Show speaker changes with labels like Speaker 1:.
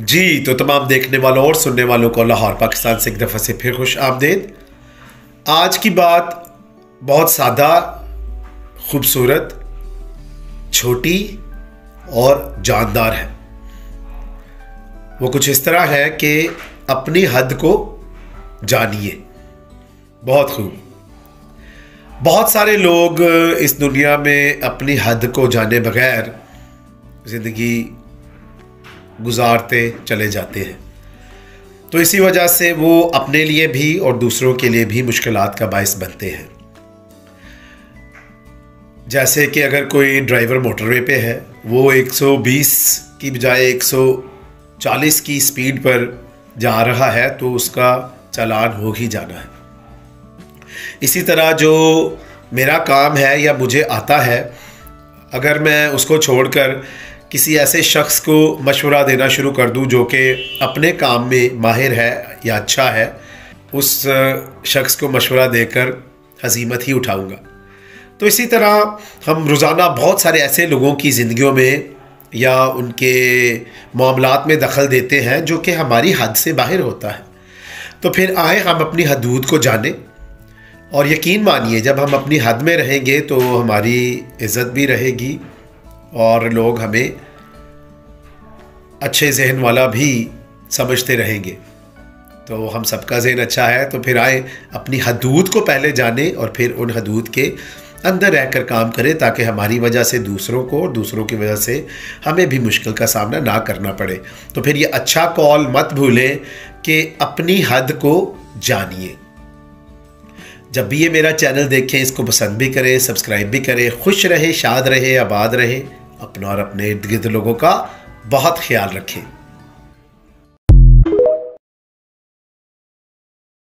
Speaker 1: जी तो तमाम देखने वालों और सुनने वालों को लाहौर पाकिस्तान से एक दफ़ा से फिर खुश आमदीद। आज की बात बहुत सादा, खूबसूरत, छोटी और जानदार है। वो कुछ इस तरह है कि अपनी हद को जानिए। बहुत खूब। बहुत सारे लोग इस दुनिया में अपनी हद को जाने बगैर ज़िंदगी गुजारते चले जाते हैं, तो इसी वजह से वो अपने लिए भी और दूसरों के लिए भी मुश्किलात का बायस बनते हैं। जैसे कि अगर कोई ड्राइवर मोटरवे पे है, वो 120 की बजाय 140 की स्पीड पर जा रहा है, तो उसका चालान हो ही जाना है। इसी तरह जो मेरा काम है या मुझे आता है, अगर मैं उसको छोड़कर किसी ऐसे शख्स को मशवरा देना शुरू कर दूं जो कि अपने काम में माहिर है या अच्छा है, उस शख्स को मशवरा देकर हज़ीमत ही उठाऊंगा। तो इसी तरह हम रोज़ाना बहुत सारे ऐसे लोगों की ज़िंदगियों में या उनके मामलात में दखल देते हैं जो कि हमारी हद से बाहर होता है। तो फिर आए हम अपनी हदूद को जानें, और यकीन मानिए जब हम अपनी हद में रहेंगे तो हमारी इज़्ज़त भी रहेगी और लोग हमें अच्छे जहन वाला भी समझते रहेंगे। तो हम सबका जहन अच्छा है, तो फिर आए अपनी हदूद को पहले जाने और फिर उन हदूद के अंदर रहकर काम करें, ताकि हमारी वजह से दूसरों को और दूसरों की वजह से हमें भी मुश्किल का सामना ना करना पड़े। तो फिर ये अच्छा कॉल मत भूलें कि अपनी हद को जानिए। जब भी ये मेरा चैनल देखें, इसको पसंद भी करें, सब्सक्राइब भी करें। खुश रहे, शाद रहे, आबाद रहे, अपना और अपने इर्द गिर्द लोगों का बहुत ख्याल रखें।